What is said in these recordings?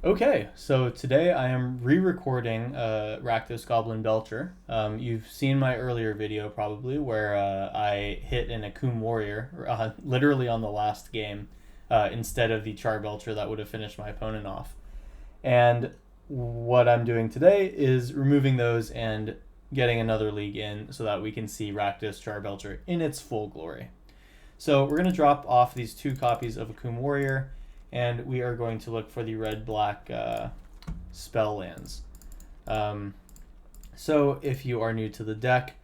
Okay, so today I am re-recording Rakdos Charbelcher. You've seen my earlier video probably where I hit an Akum Warrior literally on the last game instead of the Charbelcher that would have finished my opponent off. And what I'm doing today is removing those and getting another league in so that we can see Rakdos Charbelcher in its full glory. So we're going to drop off these 2 copies of Akum Warrior, and we are going to look for the red-black spell lands. So if you are new to the deck,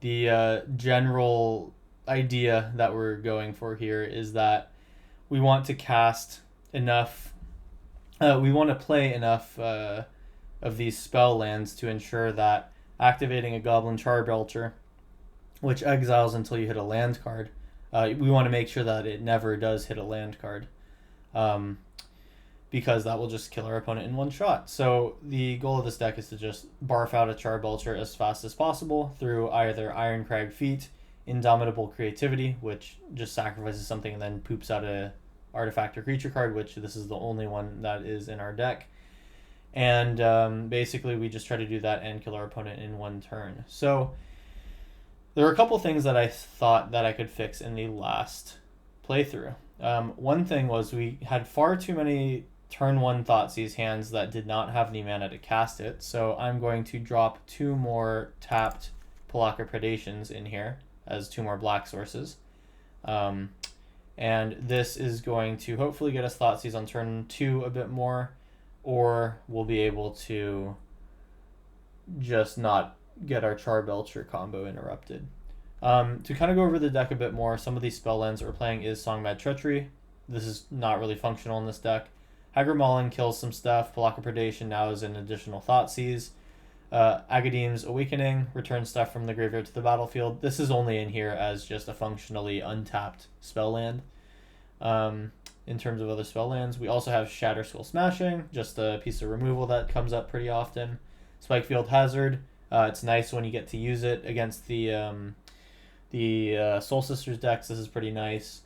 the general idea that we're going for here is that we want to cast enough, we want to play enough of these spell lands to ensure that activating a Goblin Charbelcher, which exiles until you hit a land card, we want to make sure that it never does hit a land card. Because that will just kill our opponent in one shot. So the goal of this deck is to just barf out a Charbelcher as fast as possible through either Ironcrag Feat, Indomitable Creativity, which just sacrifices something and then poops out a artifact or creature card, which this is the only one that is in our deck. And basically we just try to do that and kill our opponent in one turn. So there are a couple things that I thought that I could fix in the last playthrough. One thing was we had far too many turn 1 Thoughtseize hands that did not have the mana to cast it, so I'm going to drop 2 more tapped Pelakka Predations in here as 2 more black sources. And this is going to hopefully get us Thoughtseize on turn 2 a bit more, or we'll be able to just not get our Charbelcher combo interrupted. To kind of go over the deck a bit more, some of these spell lands that we're playing is Songmad Treachery. This is not really functional in this deck. Haggard Maulin kills some stuff. Pelakka Predation now is an additional Thoughtseize. Agadeem's Awakening returns stuff from the graveyard to the battlefield. This is only in here as just a functionally untapped spell land. In terms of other spell lands, we also have Shatter Skull Smashing, just a piece of removal that comes up pretty often. Spikefield Hazard. It's nice when you get to use it against the Soul Sisters decks. This is pretty nice.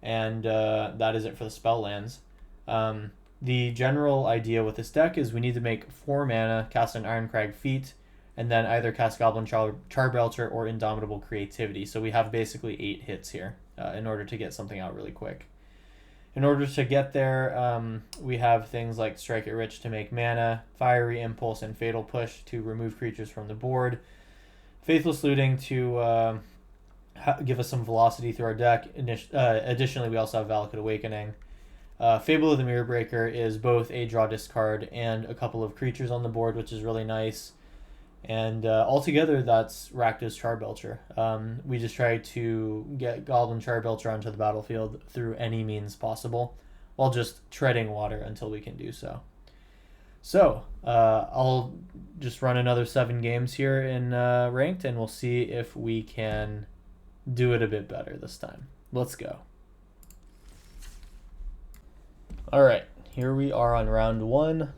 And that is it for the spell lands. The general idea with this deck is we need to make 4 mana, cast an Ironcrag Feat, and then either cast Goblin Charbelcher or Indomitable Creativity. So we have basically 8 hits here in order to get something out really quick. In order to get there, we have things like Strike It Rich to make mana, Fiery Impulse and Fatal Push to remove creatures from the board, Faithless Looting to give us some velocity through our deck. Additionally, we also have Valakut Awakening. Fable of the Mirror Breaker is both a draw discard and a couple of creatures on the board, which is really nice. And altogether, that's Rakdos Charbelcher. We just try to get Goblin Charbelcher onto the battlefield through any means possible, while just treading water until we can do so. So, I'll just run another 7 games here in Ranked, and we'll see if we can do it a bit better this time. Let's go. Alright, here we are on round 1.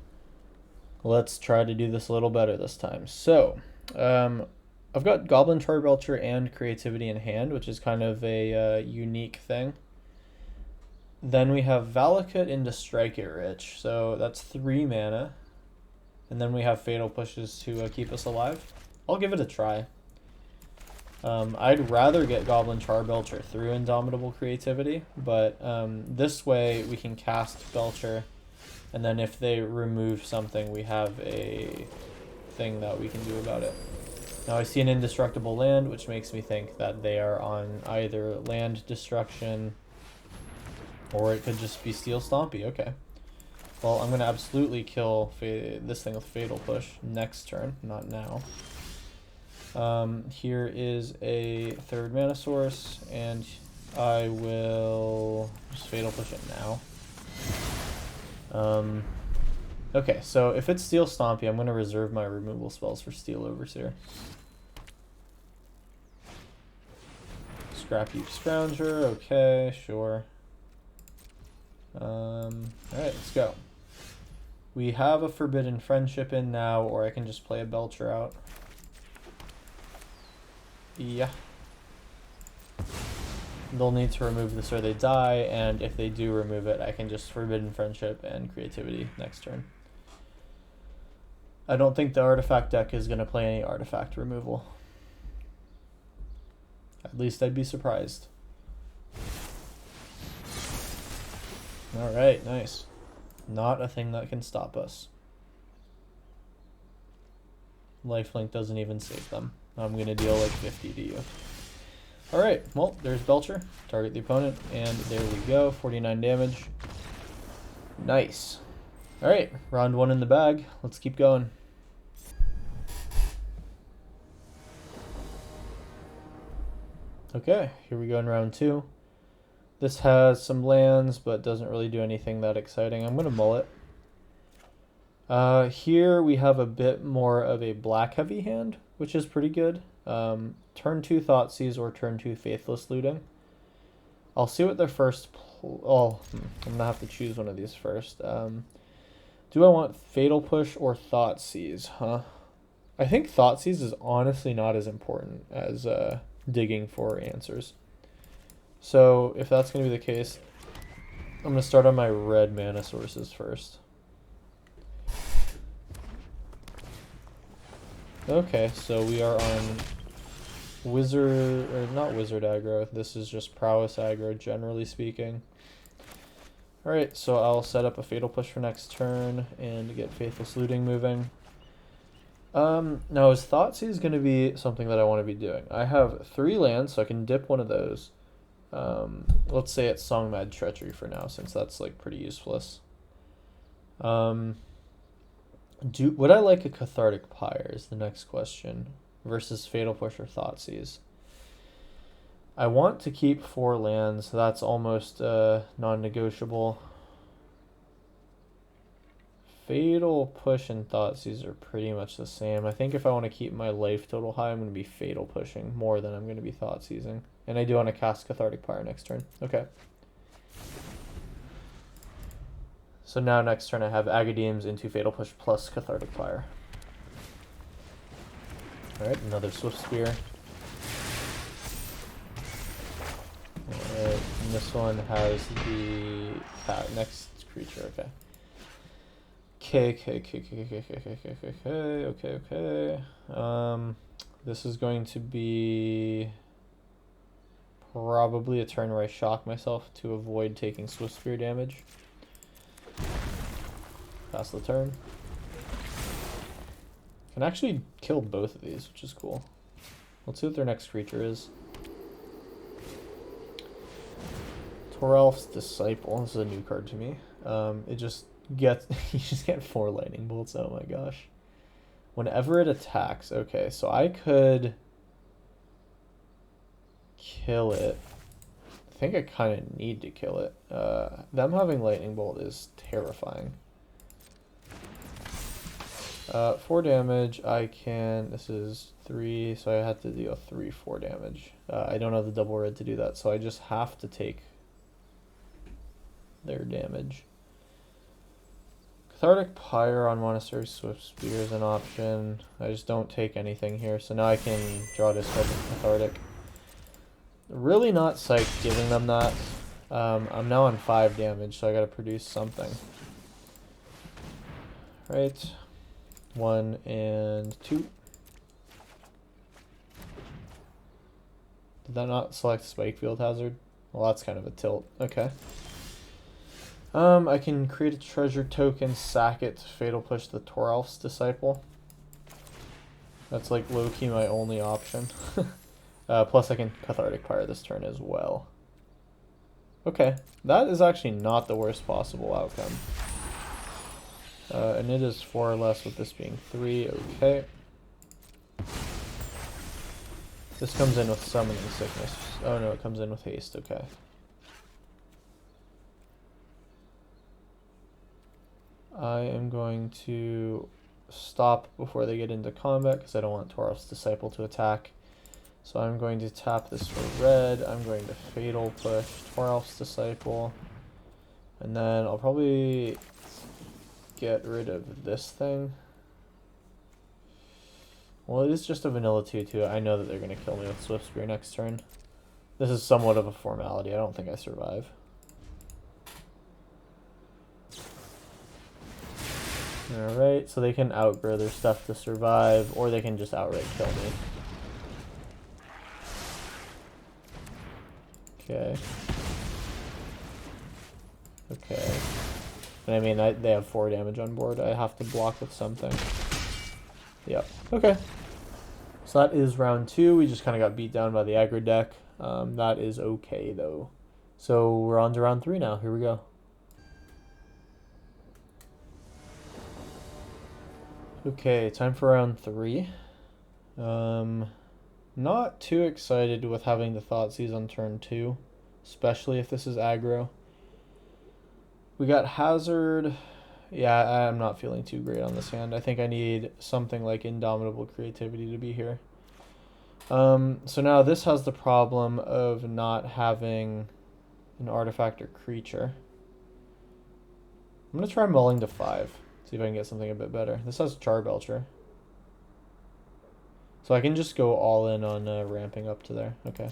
Let's try to do this a little better this time. So, I've got Goblin Charbelcher and Creativity in hand, which is kind of a unique thing. Then we have Valakut into Strike It Rich, so that's 3 mana. And then we have Fatal Pushes to keep us alive. I'll give it a try. I'd rather get Goblin Charbelcher through Indomitable Creativity, but this way we can cast Belcher, and then if they remove something, we have a thing that we can do about it. Now I see an Indestructible Land, which makes me think that they are on either land destruction, or it could just be Steel Stompy. Okay. Well, I'm going to absolutely kill this thing with Fatal Push next turn, not now. Here is a 3rd mana source, and I will just Fatal Push it now. Okay, so if it's Steel Stompy, I'm going to reserve my removal spells for Steel Overseer. Scrapheap Scrounger, okay, sure. Alright, let's go. We have a Forbidden Friendship in now, or I can just play a Belcher out. Yeah. they'll need to remove this or they die, and if they do remove it, I can just Forbidden Friendship and Creativity next turn. I don't think the artifact deck is going to play any artifact removal. At least I'd be surprised. Alright, nice. Not a thing that can stop us. Lifelink doesn't even save them. I'm going to deal like 50 to you. Alright, well, there's Belcher. Target the opponent, and there we go. 49 damage. Nice. Alright, round 1 in the bag. Let's keep going. Okay, here we go in round 2. This has some lands, but doesn't really do anything that exciting. I'm going to mull it. Here we have a bit more of a black heavy hand, which is pretty good. Turn 2 Thoughtseize or turn 2 Faithless Looting. I'll see what their first... I'm going to have to choose one of these first. Do I want Fatal Push or Thoughtseize, huh? I think Thoughtseize is honestly not as important as digging for answers. So if that's going to be the case, I'm going to start on my red mana sources first. Okay, so we are on wizard, or not wizard aggro. This is just prowess aggro, generally speaking. Alright, so I'll set up a Fatal Push for next turn and get Faithless Looting moving. Now is Thoughtseize going to be something that I want to be doing? I have 3 lands, so I can dip one of those. Let's say it's Songmad Treachery for now, since that's like pretty useless. Would I like a Cathartic Pyre is the next question, versus Fatal Push or Thoughtseize. I want to keep 4 lands, so that's almost non-negotiable. Fatal Push and Thoughtseize are pretty much the same. I think if I want to keep my life total high, I'm going to be Fatal Pushing more than I'm going to be Thoughtseizing. And I do want to cast Cathartic Pyre next turn. Okay. So now next turn I have Agadeems into Fatal Push plus Cathartic Pyre. Alright, another Swift Spear. Alright, and this one has the next creature, okay. Okay. This is going to be probably a turn where I shock myself to avoid taking Swift Spear damage. Pass the turn. Can actually kill both of these, which is cool. Let's see what their next creature is. Toralf's Disciple. This is a new card to me. It just gets you just get 4 lightning bolts. Oh my gosh. Whenever it attacks, okay, so I could kill it. I think I kind of need to kill it. Them having lightning bolt is terrifying. 4 damage, I can, this is 3, so I had to deal 4 damage. I don't have the double red to do that, so I just have to take their damage. Cathartic Pyre on Monastery Swift Spear is an option. I just don't take anything here, so now I can draw this card with Cathartic. Really not psyched giving them that. I'm now on 5 damage, so I gotta produce something. Right. 1 and 2. Did that not select Spike Field Hazard? Well, that's kind of a tilt. Okay. I can create a treasure token, sack it, Fatal Push the Toralf's Disciple. That's like low-key my only option. Plus I can Cathartic Pyre this turn as well. Okay, that is actually not the worst possible outcome. And it is 4 or less with this being 3, okay. This comes in with Summoning Sickness. Oh no, it comes in with Haste, okay. I am going to stop before they get into combat because I don't want Toralf's Disciple to attack. So I'm going to tap this for red. I'm going to Fatal Push Toralf's Disciple. And then I'll probably get rid of this thing. Well, it is just a vanilla 2/2. I know that they're going to kill me with Swift Spear next turn. This is somewhat of a formality. I don't think I survive. Alright, so they can outgrow their stuff to survive, or they can just outright kill me. Okay. Okay. And I mean, they have 4 damage on board. I have to block with something. Yep. Okay. So that is round 2. We just kind of got beat down by the aggro deck. That is okay, though. So we're on to round 3 now. Here we go. Okay, time for round 3. Not too excited with having the Thoughtseize on turn 2, especially if this is aggro. We got Hazard. Yeah, I'm not feeling too great on this hand. I think I need something like Indomitable Creativity to be here. So now this has the problem of not having an artifact or creature. I'm going to try mulling to 5. See if I can get something a bit better. This has Charbelcher. So I can just go all in on ramping up to there. Okay.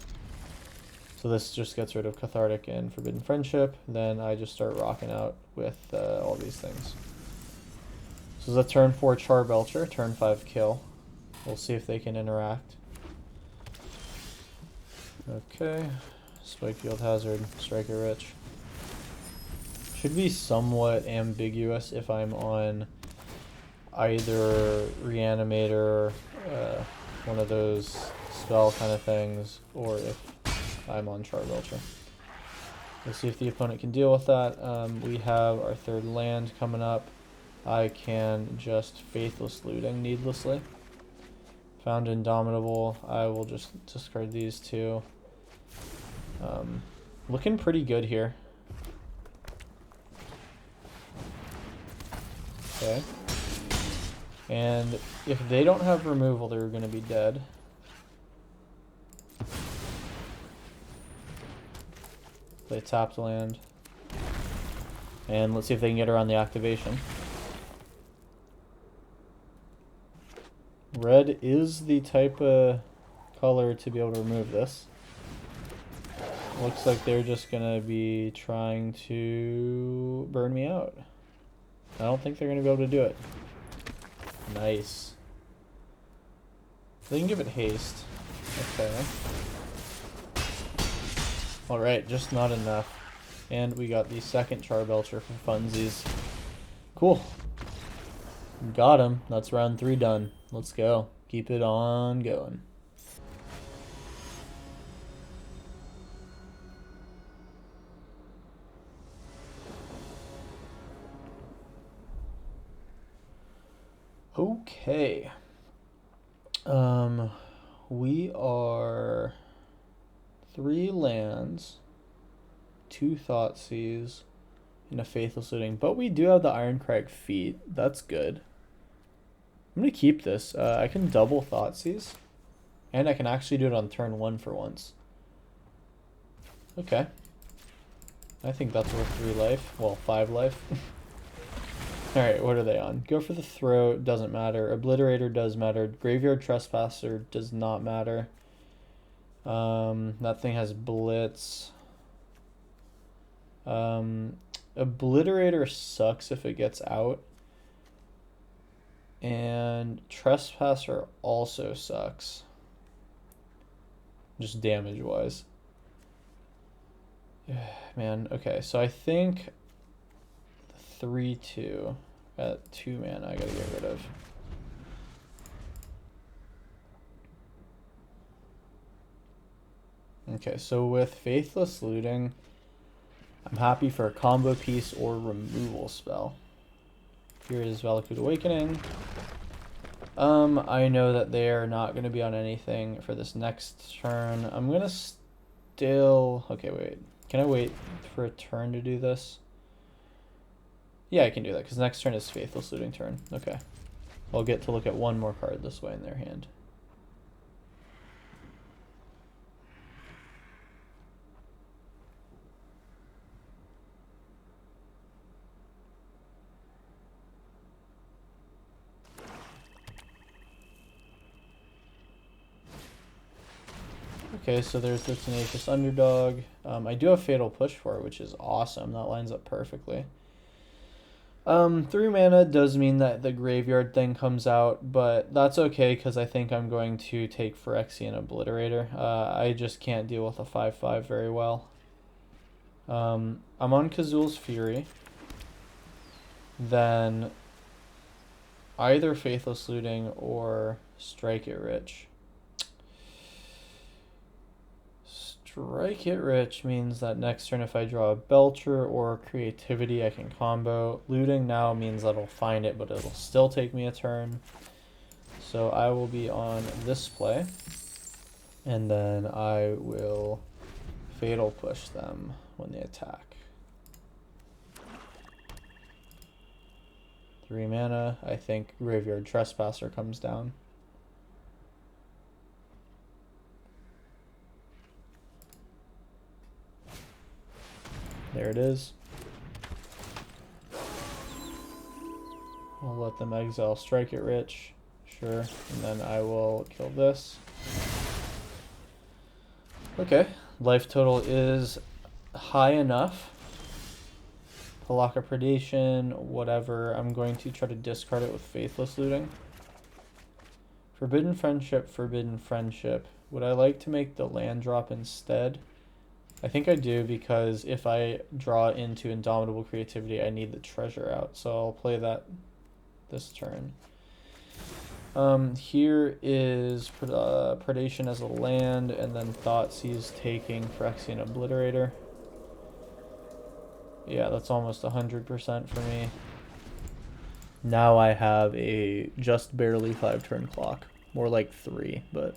So this just gets rid of Cathartic and Forbidden Friendship. Then I just start rocking out with all these things. So it's a turn 4 Charbelcher, turn 5 kill. We'll see if they can interact. Okay. Spikefield Hazard, Striker Rich. Should be somewhat ambiguous if I'm on either Reanimator, one of those spell kind of things, or if I'm on Charbelcher. We'll see if the opponent can deal with that. We have our 3rd land coming up. I can just Faithless Looting needlessly. Found Indomitable. I will just discard these 2. Looking pretty good here. Okay. And if they don't have removal, they're going to be dead. They tapped land. And let's see if they can get around the activation. Red is the type of color to be able to remove this. Looks like they're just going to be trying to burn me out. I don't think they're going to be able to do it. Nice. They can give it haste. Okay. Alright, just not enough. And we got the 2nd Charbelcher for funsies. Cool. Got him. That's round 3 done. Let's go. Keep it on going. Okay. We are 3 lands, 2 Thoughtseize, and a Faithless Looting. But we do have the Ironcrag Feat. That's good. I'm going to keep this. I can double Thoughtseize. And I can actually do it on turn 1 for once. Okay. I think that's worth 3 life. Well, 5 life. Alright, what are they on? Go for the Throat, doesn't matter. Obliterator does matter. Graveyard Trespasser does not matter. That thing has Blitz. Obliterator sucks if it gets out. And Trespasser also sucks. Just damage-wise. Man, okay, so I think 3/2 at 2 mana I gotta get rid of. Okay, so with Faithless Looting, I'm happy for a combo piece or removal spell. Here is Valakut Awakening. I know that they are not going to be on anything for this next turn. I'm going to still... Okay, wait. Can I wait for a turn to do this? Yeah, I can do that, because next turn is Faithless Looting turn. Okay. I'll get to look at one more card this way in their hand. Okay, so there's the Tenacious Underdog. I do have Fatal Push for it, which is awesome. That lines up perfectly. 3 mana does mean that the graveyard thing comes out, but that's okay because I think I'm going to take Phyrexian Obliterator. I just can't deal with a 5/5 very well. I'm on Kazul's Fury. Then either Faithless Looting or Strike It Rich. Strike It Rich means that next turn if I draw a Belcher or Creativity I can combo. Looting now means that I'll find it, but it'll still take me a turn. So I will be on this play. And then I will Fatal Push them when they attack. 3 mana. I think Graveyard Trespasser comes down. There it is. I'll let them exile Strike It Rich. Sure. And then I will kill this. Okay. Life total is high enough. Palaka Predation, whatever. I'm going to try to discard it with Faithless Looting. Forbidden Friendship, Forbidden Friendship. Would I like to make the land drop instead? I think I do, because if I draw into Indomitable Creativity, I need the treasure out. So I'll play that this turn. Here is Predation as a land, and then Thoughtseize taking Phyrexian Obliterator. Yeah, that's almost 100% for me. Now I have a just barely 5-turn clock. More like 3, but...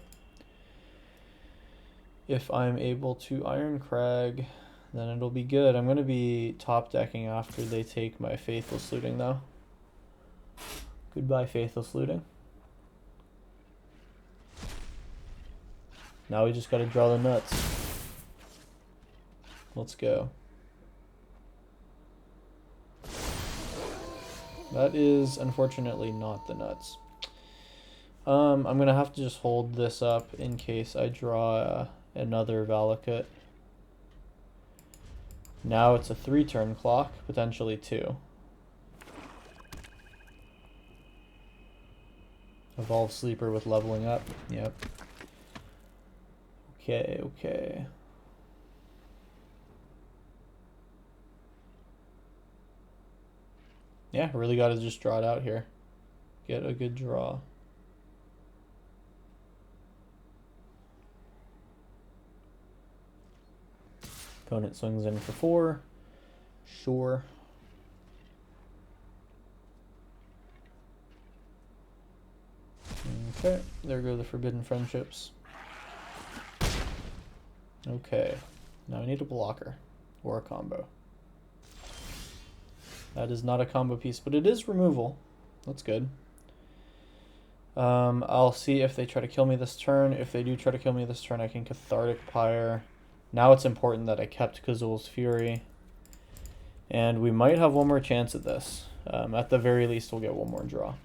if I'm able to Iron Crag, then it'll be good. I'm going to be top decking after they take my Faithless Looting, though. Goodbye, Faithless Looting. Now we just got to draw the nuts. Let's go. That is, unfortunately, not the nuts. I'm going to have to just hold this up in case I draw... another Valakut. Now it's a 3-turn clock, potentially 2. Evolve Sleeper with leveling up. Yep. Okay, okay. Yeah, really got to just draw it out here. Get a good draw. Opponent swings in for 4. Sure. Okay, there go the Forbidden Friendships. Okay, now I need a blocker or a combo. That is not a combo piece, but it is removal. That's good. I'll see if they try to kill me this turn. If they do try to kill me this turn, I can Cathartic Pyre. Now it's important that I kept Kazul's Fury. And we might have one more chance at this. At the very least, we'll get one more draw.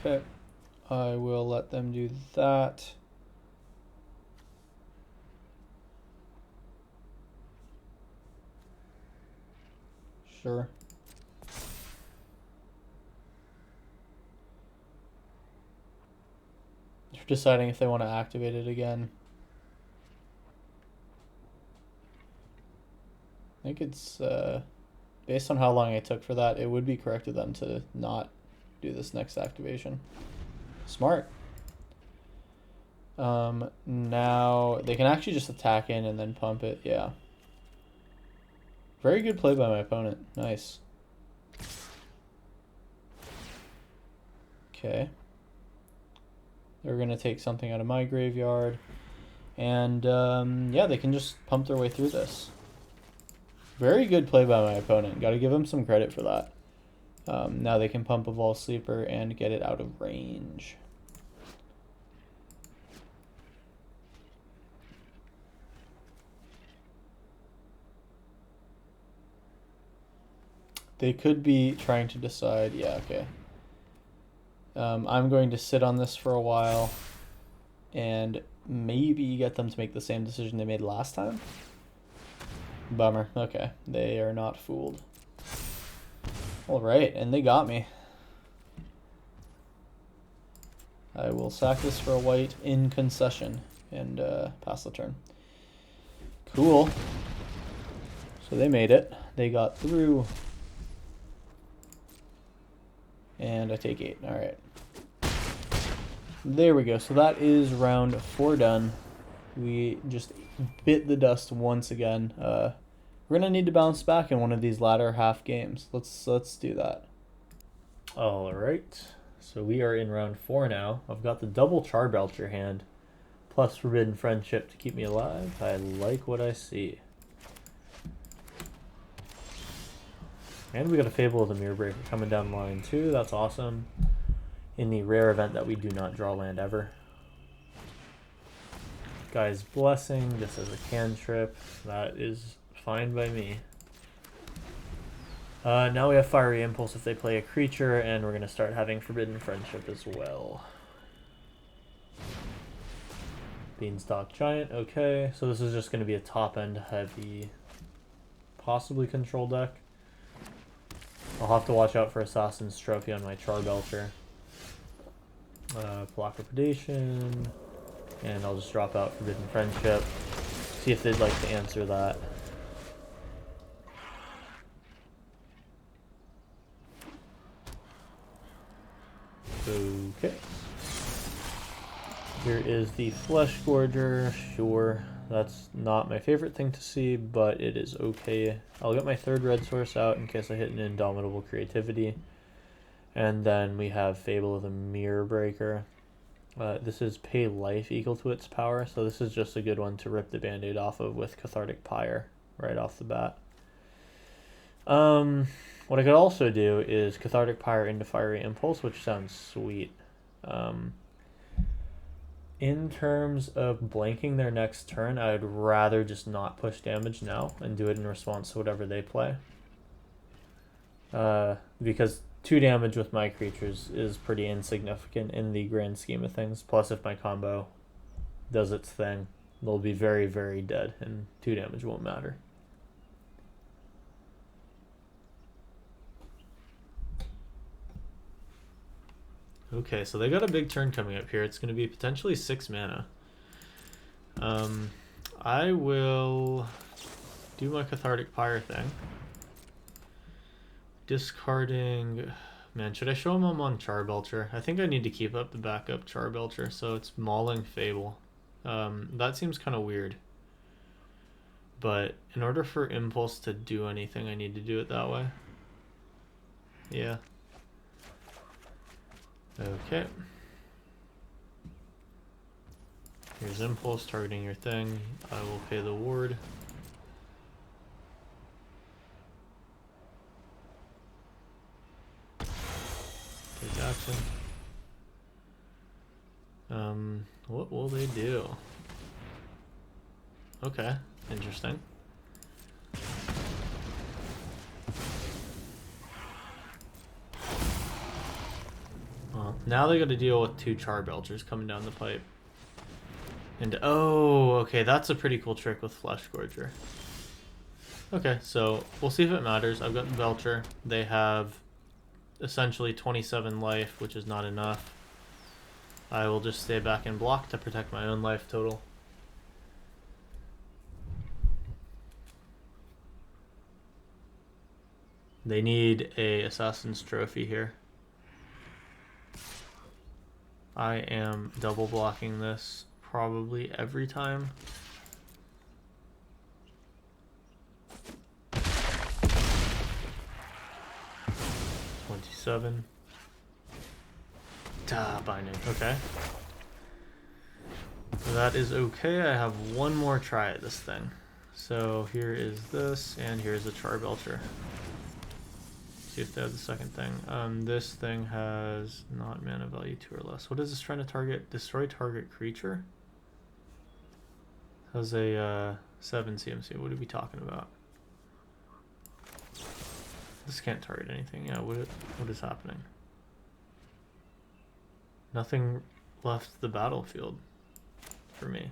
Okay. I will let them do that. Sure. They're deciding if they want to activate it again. I think it's, based on how long I took for that, it would be correct of them to not do this next activation. Smart. Now they can actually just attack in and then pump it. Yeah. Very good play by my opponent. Nice. Okay. They're going to take something out of my graveyard. And, yeah, they can just pump their way through this. Very good play by my opponent. Got to give him some credit for that. Now they can pump Evolve Sleeper and get it out of range. They could be trying to decide, yeah, okay. I'm going to sit on this for a while and maybe get them to make the same decision they made last time. Bummer. Okay, they are not fooled. Alright, and they got me. I will sack this for a white in concession and pass the turn. Cool. So they made it. They got through. And I take 8. Alright. There we go. So that is round 4 done. We just bit the dust once again. We're going to need to bounce back in one of these latter half games. Let's do that. Alright. So we are in round 4 now. I've got the double Charbelcher hand, plus Forbidden Friendship to keep me alive. I like what I see. And we got a Fable of the Mirror Breaker coming down the line too. That's awesome. In the rare event that we do not draw land ever. Guy's Blessing just as a cantrip. That is fine by me. Now we have Fiery Impulse if they play a creature, and we're going to start having Forbidden Friendship as well. Beanstalk Giant, okay. So this is just going to be a top-end heavy, possibly control deck. I'll have to watch out for Assassin's Trophy on my Charbelcher. Block of Predation, and I'll just drop out Forbidden Friendship. See if they'd like to answer that. Okay. Here is the Flesh Gorger. Sure, that's not my favorite thing to see, but it is okay. I'll get my third red source out in case I hit an Indomitable Creativity. And then we have Fable of the Mirror Breaker. This is pay life equal to its power, so this is just a good one to rip the band-aid off of with Cathartic Pyre right off the bat. What I could also do is Cathartic Pyre into Fiery Impulse, which sounds sweet. In terms of blanking their next turn, I'd rather just not push damage now and do it in response to whatever they play. Because 2 damage with my creatures is pretty insignificant in the grand scheme of things. Plus, if my combo does its thing, they'll be very, very dead, and 2 damage won't matter. Okay, so they got a big turn coming up here. It's going to be potentially 6 mana. I will do my Cathartic Pyre thing. Discarding... Man, should I show him I'm on Charbelcher? I think I need to keep up the backup Charbelcher, so it's Mauling Fable. That seems kind of weird. But in order for Impulse to do anything, I need to do it that way. Yeah. Okay. Here's Impulse targeting your thing. I will pay the ward. Take action. What will they do? Okay, interesting. Well, now they got to deal with 2 Charbelchers coming down the pipe. And oh, okay, that's a pretty cool trick with Flesh Gorger. Okay, so we'll see if it matters. I've got the Belcher. They have essentially 27 life, which is not enough. I will just stay back and block to protect my own life total. They need a Assassin's Trophy here. I am double blocking this probably every time. Seven. Binding. Okay. That is okay. I have one more try at this thing. So here is this, and here's a Charbelcher. See if they have the second thing. This thing has not mana value 2 or less. What is this trying to target? Destroy target creature? Has a 7 CMC. What are we talking about? This can't target anything. Yeah, what is happening? Nothing left the battlefield for me.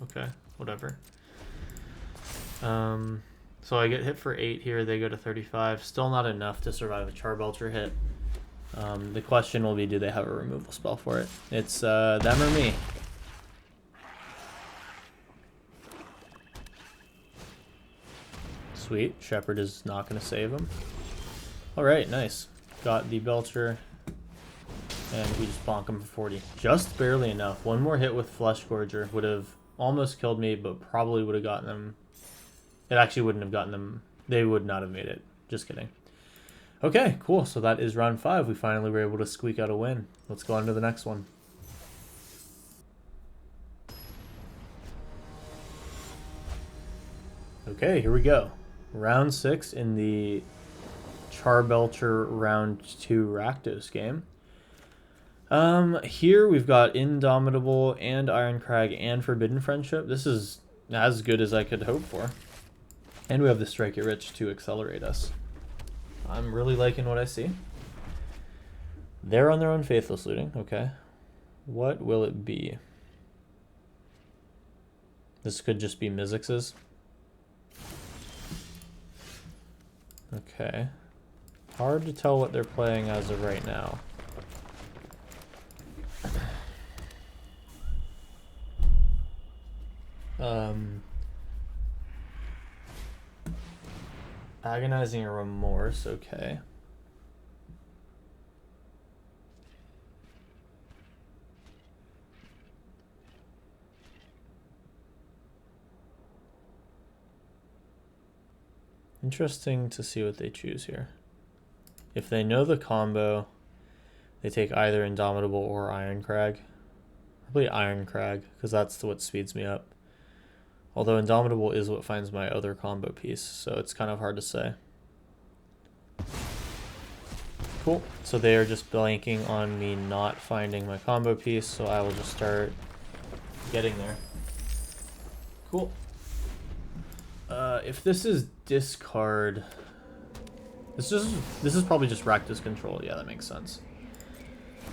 Okay, whatever. So I get hit for 8 here, they go to 35. Still not enough to survive a Charbelcher hit. The question will be, do they have a removal spell for it? It's them or me. Sweet, Shepherd is not going to save him. Alright, nice. Got the Belcher, and we just bonk him for 40. Just barely enough. One more hit with Flesh Gorger would have almost killed me, but probably would have gotten them. It actually wouldn't have gotten them. They would not have made it. Just kidding. Okay, cool. So that is round 5. We finally were able to squeak out a win. Let's go on to the next one. Okay, here we go. Round 6 in the Charbelcher round 2 Rakdos game. Here we've got Indomitable and Iron Crag and Forbidden Friendship. This is as good as I could hope for. And we have the Strike It Rich to accelerate us. I'm really liking what I see. They're on their own Faithless Looting. Okay. What will it be? This could just be Mizzix's. Okay. Hard to tell what they're playing as of right now. Agonizing Remorse, okay. Interesting to see what they choose here. If they know the combo, they take either Indomitable or Iron Crag. Probably Iron Crag, because that's what speeds me up. Although Indomitable is what finds my other combo piece, so it's kind of hard to say. Cool. So they are just blanking on me not finding my combo piece, so I will just start getting there. Cool. If this is discard, this is probably just Rakdos control. Yeah, that makes sense.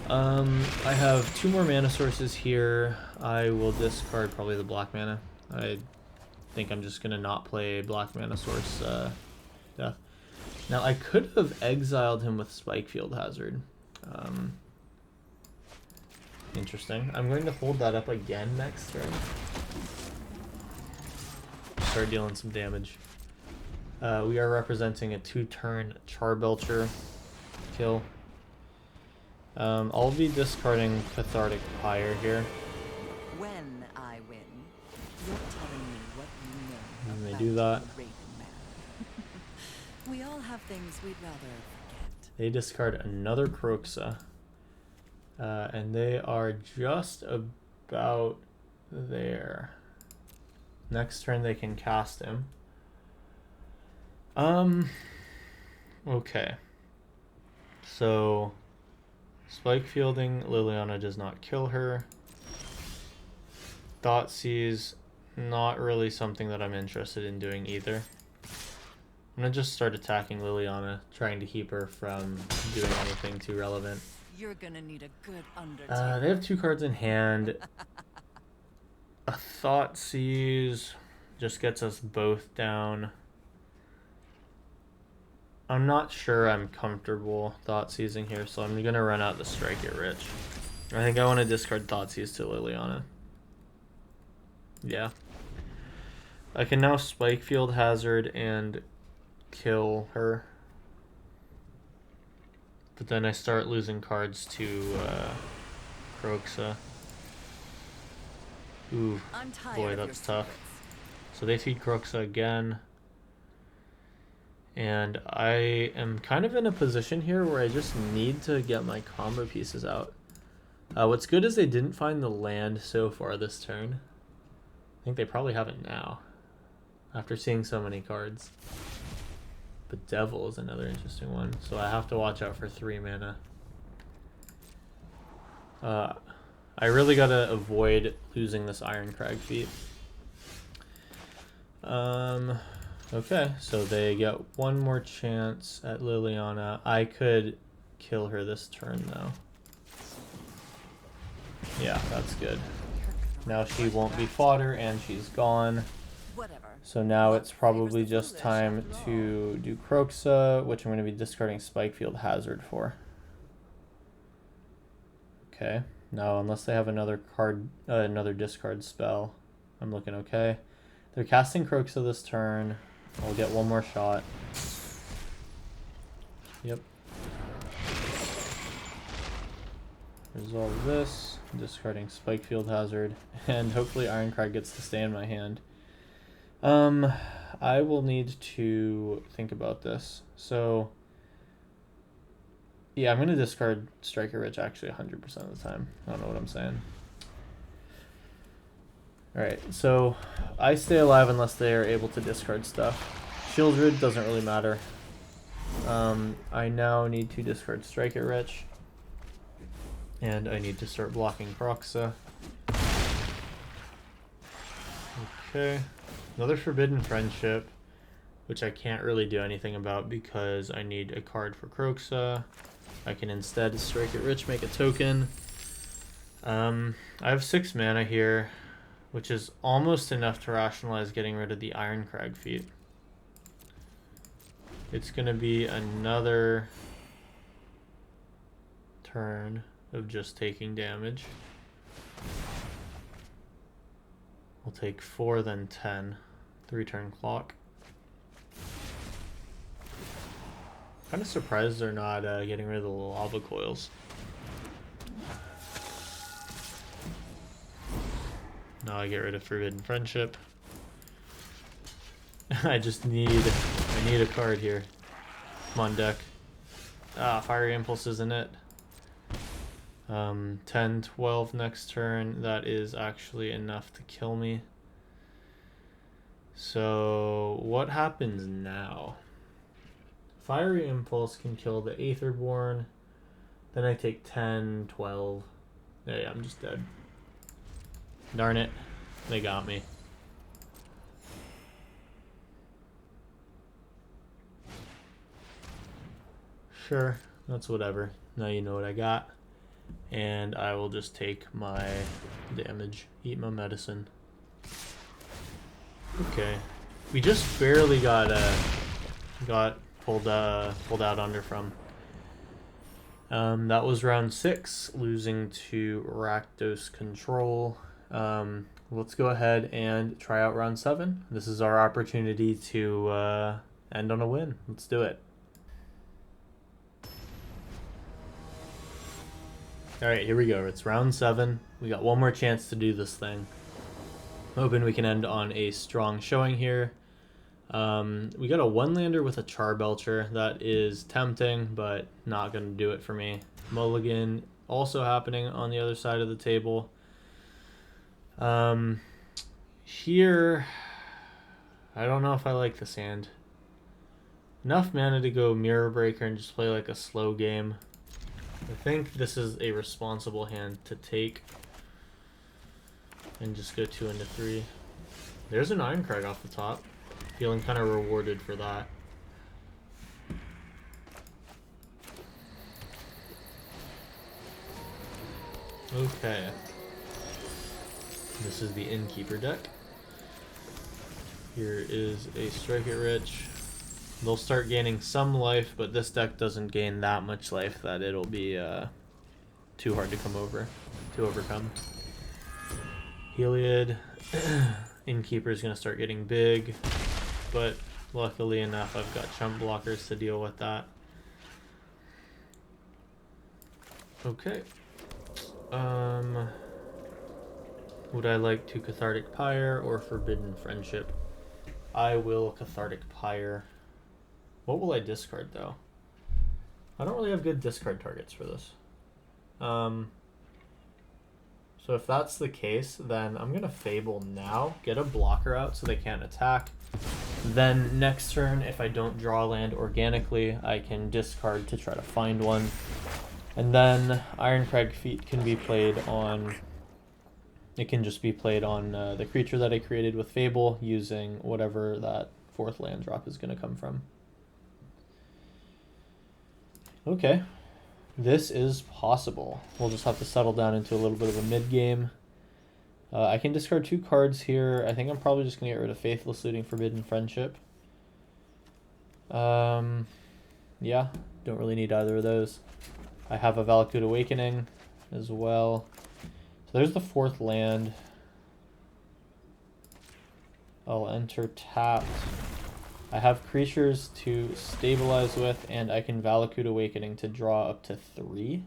I have 2 more mana sources here. I will discard probably the black mana. I think I'm just gonna not play black mana source death. Now I could have exiled him with Spikefield Hazard. Interesting. I'm going to hold that up again next turn. Start dealing some damage. We are representing a 2-turn Charbelcher kill. I'll be discarding Cathartic Pyre here. When I win, you're telling me what you know. And they do that. We all have things we'd rather forget. They discard another Kroxa. And they are just about there. Next turn they can cast him. Okay. So Spike Fielding Liliana does not kill her. Thoughtseize, not really something that I'm interested in doing either. I'm gonna just start attacking Liliana, trying to keep her from doing anything too relevant. You're gonna need a good Undertaker. They have 2 cards in hand. A Thoughtseize just gets us both down. I'm not sure I'm comfortable Thoughtseizing here, so I'm gonna run out the Strike It Rich. I think I want to discard Thoughtseize to Liliana. Yeah. I can now Spikefield Hazard and kill her. But then I start losing cards to Kroxa. Ooh, boy, that's tough. So they feed Kroxa again. And I am kind of in a position here where I just need to get my combo pieces out. What's good is they didn't find the land so far this turn. I think they probably have it now, after seeing so many cards. But Devil is another interesting one, so I have to watch out for 3 mana. I really gotta avoid losing this Iron Crag feat. Okay, so they get 1 more chance at Liliana. I could kill her this turn, though. Yeah, that's good. Now she won't be fodder and she's gone. Whatever. So now Luck it's favors probably the just foolish time after all. to do Croxa, which I'm going to be discarding Spikefield Hazard for. Okay. Now, unless they have another card, another discard spell, I'm looking okay. They're casting Croxa this turn. I'll get one more shot. Yep. Resolve this. Discarding Spikefield Hazard. And hopefully Ironcrag gets to stay in my hand. I will need to think about this. So, yeah, I'm going to discard Striker Rich actually 100% of the time. I don't know what I'm saying. Alright, so I stay alive unless they are able to discard stuff. Shieldred doesn't really matter. I now need to discard Striker Rich. And I need to start blocking Croxa. Okay. Another Forbidden Friendship, which I can't really do anything about because I need a card for Croxa. I can instead strike it rich, make a token. I have 6 mana here, which is almost enough to rationalize getting rid of the Ironcrag feat. It's going to be another turn of just taking damage. We'll take 4, then 10. 3-turn clock. Kind of surprised they're not getting rid of the lava coils. Now I get rid of Forbidden Friendship. I need a card here. Come on, deck. Ah, Fiery Impulse isn't it. 10, 12 next turn. That is actually enough to kill me. So what happens now? Fiery Impulse can kill the Aetherborn. Then I take 10, 12. Yeah, I'm just dead. Darn it. They got me. Sure, that's whatever. Now you know what I got. And I will just take my damage. Eat my medicine. Okay. We just barely got pulled out under from. That was round 6, losing to Rakdos Control. Let's go ahead and try out round 7. This is our opportunity to end on a win. Let's do it. Alright, here we go. It's round 7. We got one more chance to do this thing. Hoping we can end on a strong showing here. We got a 1-lander with a Charbelcher. That is tempting, but not going to do it for me. Mulligan also happening on the other side of the table. Here, I don't know if I like this hand. Enough mana to go Mirror Breaker and just play like a slow game. I think this is a responsible hand to take. And just go 2 into 3. There's an Ironcrag off the top. Feeling kind of rewarded for that. Okay. This is the Innkeeper deck. Here is a Strike It Rich. They'll start gaining some life, but this deck doesn't gain that much life that it'll be too hard to overcome. Heliod. Innkeeper is going to start getting big, but luckily enough I've got chump blockers to deal with that. Okay. Would I like to Cathartic Pyre or Forbidden Friendship? I will Cathartic Pyre. What will I discard though? I don't really have good discard targets for this. So if that's the case, then I'm going to Fable now, get a blocker out so they can't attack. Then next turn, if I don't draw land organically, I can discard to try to find one. And then Ironcrag Feat can be played on... It can just be played on the creature that I created with Fable using whatever that 4th land drop is going to come from. Okay. This is possible. We'll just have to settle down into a little bit of a mid-game. I can discard 2 cards here. I think I'm probably just going to get rid of Faithless Looting, Forbidden Friendship. Yeah, don't really need either of those. I have a Valakut Awakening as well. So there's the 4th land. I'll enter tapped. I have creatures to stabilize with, and I can Valakut Awakening to draw up to 3.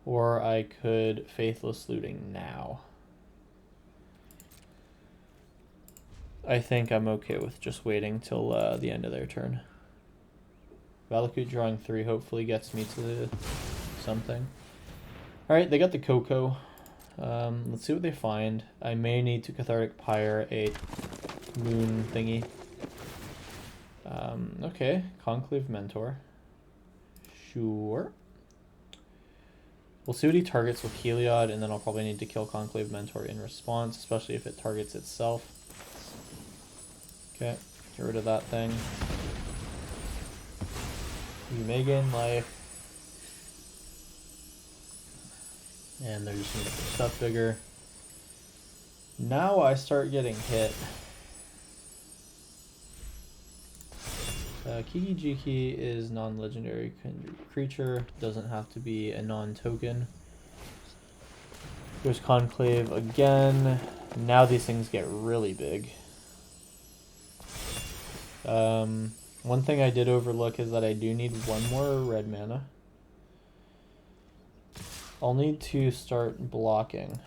Or I could Faithless Looting now. I think I'm okay with just waiting till the end of their turn. Valakut drawing 3 hopefully gets me to something. Alright, they got the Coco. Let's see what they find. I may need to Cathartic Pyre a moon thingy. Okay, Conclave Mentor. Sure. We'll see what he targets with Heliod, and then I'll probably need to kill Conclave Mentor in response, especially if it targets itself. Okay, get rid of that thing. You may gain life. And they're just going to make their stuff bigger. Now I start getting hit. Kiki Jiki is non-legendary creature. Doesn't have to be a non-token. There's Conclave again. Now these things get really big. One thing I did overlook is that I do need 1 more red mana. I'll need to start blocking.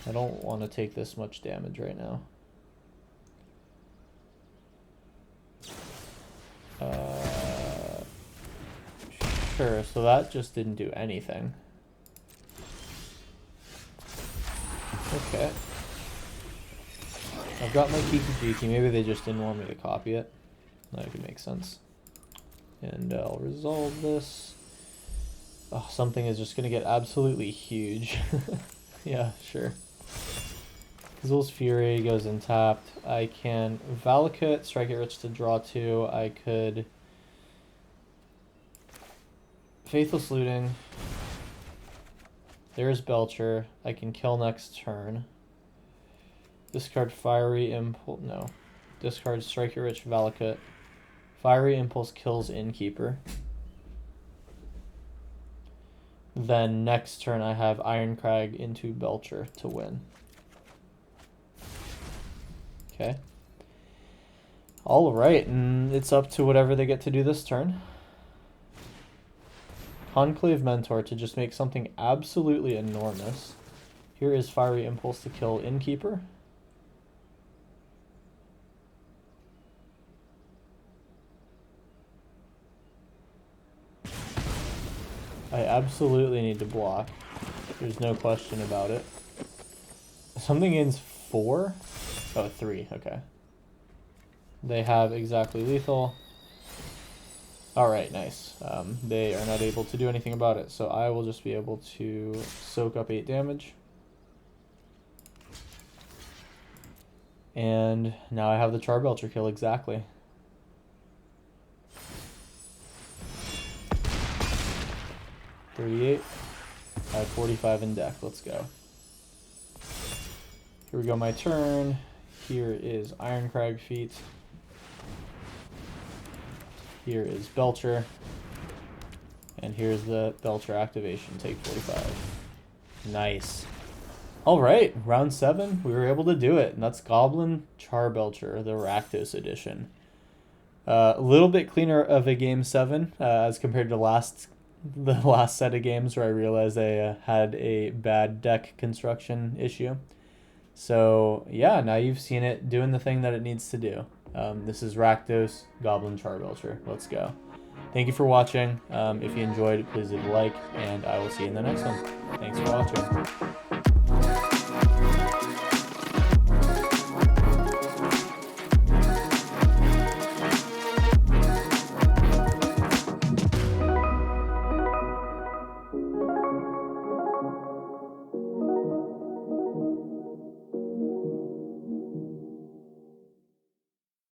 I don't want to take this much damage right now. Sure, so that just didn't do anything. Okay. I've got my Kiki-Jiki. Maybe they just didn't want me to copy it. That could make sense. And I'll resolve this. Oh, something is just going to get absolutely huge. Yeah, sure. Kazul's Fury goes in tapped. I can Valakut, strike it rich to draw 2. I could Faithless Looting. There's Belcher. I can kill next turn. Discard Fiery Impulse. No. Discard Strike It Rich Valakut. Fiery Impulse kills Innkeeper. Then next turn I have Ironcrag into Belcher to win. Okay. Alright, and it's up to whatever they get to do this turn. Conclave Mentor to just make something absolutely enormous. Here is Fiery Impulse to kill Innkeeper. I absolutely need to block. There's no question about it. Something ends 4? Oh, 3. Okay. They have exactly lethal. Alright, nice. They are not able to do anything about it, so I will just be able to soak up 8 damage. And now I have the Charbelcher kill exactly. $38. I have 45 in deck. Let's go. Here we go, my turn. Here is Ironcrag feat. Here is Belcher. And here's the Belcher activation. Take 45. Nice. Alright, round 7. We were able to do it. And that's Goblin Charbelcher, the Rakdos edition. A little bit cleaner of a game 7 as compared to the last set of games where I realized I had a bad deck construction issue. So yeah, now you've seen it doing the thing that it needs to do. This is Rakdos Goblin Charbelcher. Let's go. Thank you for watching. If you enjoyed, please leave a like, and I will see you in the next one. Thanks for watching.